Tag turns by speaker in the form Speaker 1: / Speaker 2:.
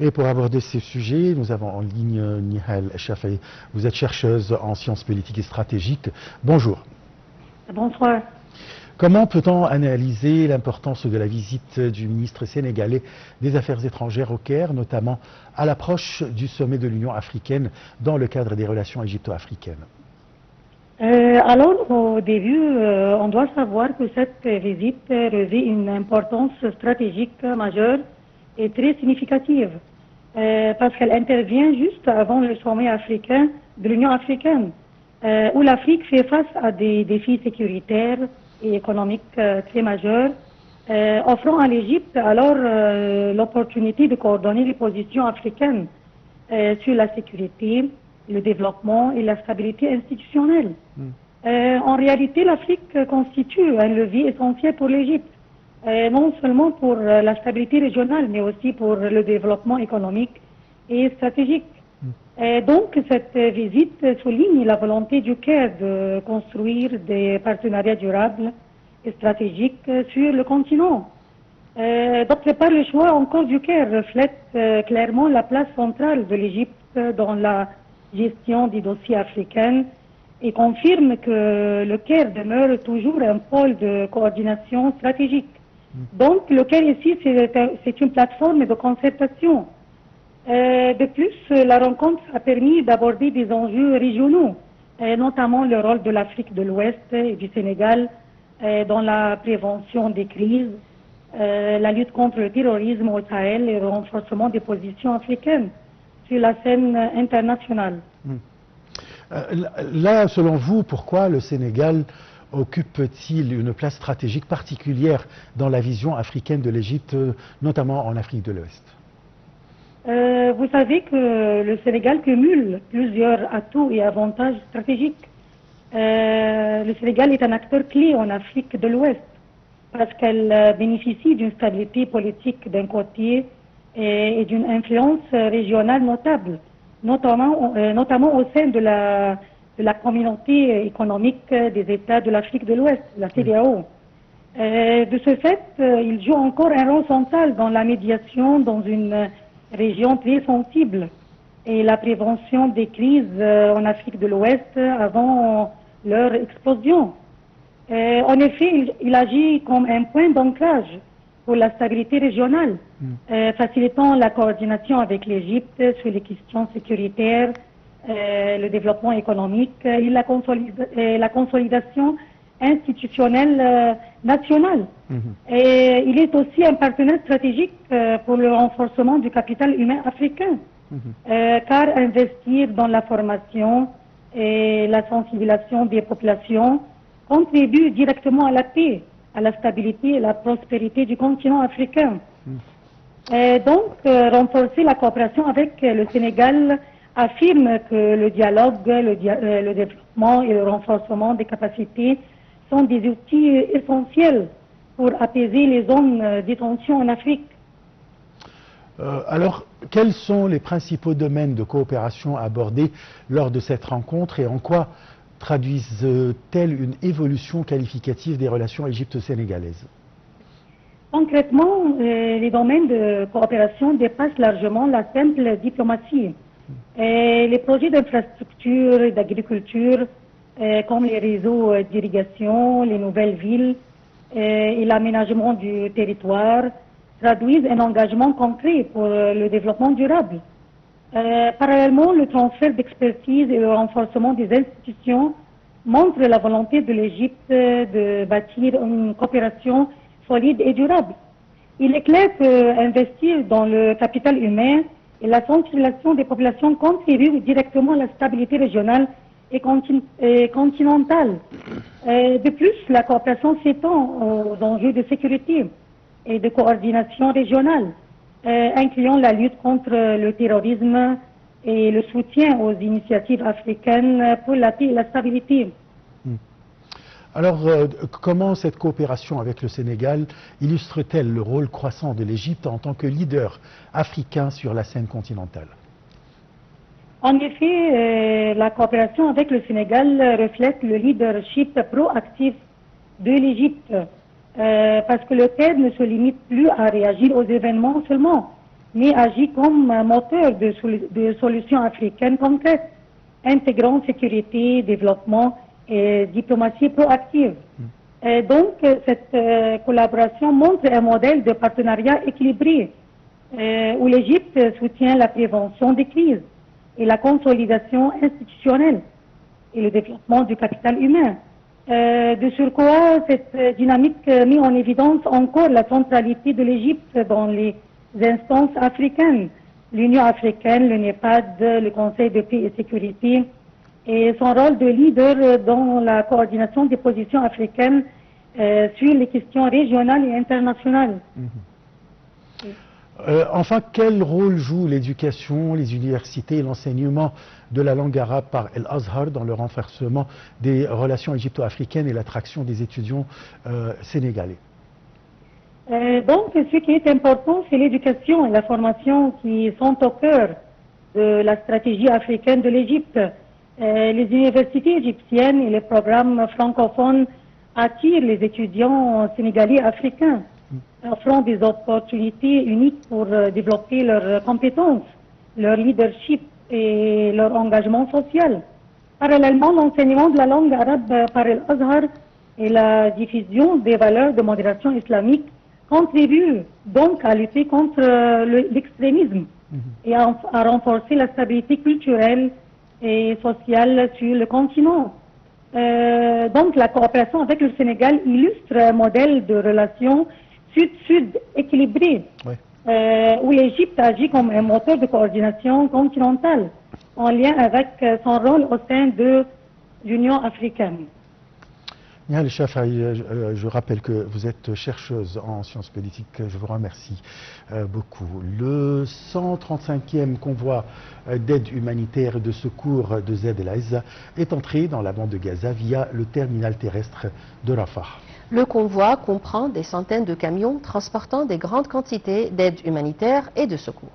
Speaker 1: Et pour aborder ces sujets, nous avons en ligne Nihal Chafei. Vous êtes chercheuse en sciences politiques et stratégiques. Bonjour.
Speaker 2: Bonsoir.
Speaker 1: Comment peut-on analyser l'importance de la visite du ministre sénégalais des Affaires étrangères au Caire, notamment à l'approche du sommet de l'Union africaine dans le cadre des relations égypto-africaines?
Speaker 2: Alors, au début, on doit savoir que cette visite revêt une importance stratégique majeure et très significative, parce qu'elle intervient juste avant le sommet africain de l'Union africaine, où l'Afrique fait face à des défis sécuritaires et économiques très majeurs, offrant à l'Égypte alors l'opportunité de coordonner les positions africaines sur la sécurité, le développement et la stabilité institutionnelle. En réalité, l'Afrique constitue un levier essentiel pour l'Égypte, non seulement pour la stabilité régionale, mais aussi pour le développement économique et stratégique. Donc, cette visite souligne la volonté du Caire de construire des partenariats durables et stratégiques sur le continent. D'autre part, le choix encore du Caire reflète clairement la place centrale de l'Égypte dans la gestion des dossiers africains et confirme que le Caire demeure toujours un pôle de coordination stratégique. Donc, le Caire ici, c'est une plateforme de concertation. De plus, la rencontre a permis d'aborder des enjeux régionaux, notamment le rôle de l'Afrique de l'Ouest et du Sénégal dans la prévention des crises, la lutte contre le terrorisme au Sahel et le renforcement des positions africaines sur la scène internationale.
Speaker 1: Là, selon vous, pourquoi le Sénégal occupe-t-il une place stratégique particulière dans la vision africaine de l'Égypte, notamment en Afrique de l'Ouest?
Speaker 2: Vous savez que le Sénégal cumule plusieurs atouts et avantages stratégiques. Le Sénégal est un acteur clé en Afrique de l'Ouest parce qu'elle bénéficie d'une stabilité politique d'un côté et d'une influence régionale notable, notamment au sein de la communauté économique des États de l'Afrique de l'Ouest, la CEDEAO. De ce fait, il joue encore un rôle central dans la médiation dans une région très sensible et la prévention des crises en Afrique de l'Ouest avant leur explosion. En effet, il agit comme un point d'ancrage pour la stabilité régionale, facilitant la coordination avec l'Égypte sur les questions sécuritaires, le développement économique et la consolidation institutionnelle nationale. Et il est aussi un partenaire stratégique pour le renforcement du capital humain africain, car investir dans la formation et la sensibilisation des populations contribue directement à la paix, à la stabilité et à la prospérité du continent africain. Donc, renforcer la coopération avec le Sénégal affirme que le dialogue, le développement et le renforcement des capacités sont des outils essentiels pour apaiser les zones de tension en Afrique.
Speaker 1: Alors, quels sont les principaux domaines de coopération abordés lors de cette rencontre et en quoi traduisent-elles une évolution qualificative des relations égypto-sénégalaises?
Speaker 2: Concrètement, les domaines de coopération dépassent largement la simple diplomatie. Les projets d'infrastructure et d'agriculture, comme les réseaux d'irrigation, les nouvelles villes et l'aménagement du territoire, traduisent un engagement concret pour le développement durable. Parallèlement, le transfert d'expertise et le renforcement des institutions montrent la volonté de l'Égypte de bâtir une coopération solide et durable. Il est clair qu'investir dans le capital humain et la sensibilisation des populations contribuent directement à la stabilité régionale et continentale. De plus, la coopération s'étend aux enjeux de sécurité et de coordination régionale, incluant la lutte contre le terrorisme et le soutien aux initiatives africaines pour la paix et la stabilité.
Speaker 1: Alors, comment cette coopération avec le Sénégal illustre-t-elle le rôle croissant de l'Égypte en tant que leader africain sur la scène continentale?
Speaker 2: En effet, la coopération avec le Sénégal reflète le leadership proactif de l'Égypte, parce que le Caire ne se limite plus à réagir aux événements seulement, mais agit comme un moteur de solutions africaines concrètes, intégrant sécurité, développement et diplomatie proactive. Donc, cette collaboration montre un modèle de partenariat équilibré, où l'Égypte soutient la prévention des crises et la consolidation institutionnelle et le développement du capital humain. De surcroît, cette dynamique met en évidence encore la centralité de l'Égypte dans les instances africaines, l'Union africaine, le NEPAD, le Conseil de paix et sécurité, et son rôle de leader dans la coordination des positions africaines sur les questions régionales et internationales.
Speaker 1: Enfin, quel rôle joue l'éducation, les universités et l'enseignement de la langue arabe par El Azhar dans le renforcement des relations égypto-africaines et l'attraction des étudiants sénégalais?
Speaker 2: Donc, ce qui est important, c'est l'éducation et la formation qui sont au cœur de la stratégie africaine de l'Égypte. Les universités égyptiennes et les programmes francophones attirent les étudiants sénégalais africains, offrant des opportunités uniques pour développer leurs compétences, leur leadership et leur engagement social. Parallèlement, l'enseignement de la langue arabe par El Azhar et la diffusion des valeurs de modération islamique contribuent donc à lutter contre l'extrémisme et à renforcer la stabilité culturelle et sociale sur le continent. Donc la coopération avec le Sénégal illustre un modèle de relations sud-sud équilibré, où l'Égypte agit comme un moteur de coordination continentale en lien avec son rôle au sein de l'Union africaine.
Speaker 1: Nihal Chafaï, je rappelle que vous êtes chercheuse en sciences politiques. Je vous remercie beaucoup. Le 135e convoi d'aide humanitaire et de secours de Zed El Aizza est entré dans la bande de Gaza via le terminal terrestre de Rafah.
Speaker 3: Le convoi comprend des centaines de camions transportant des grandes quantités d'aide humanitaire et de secours.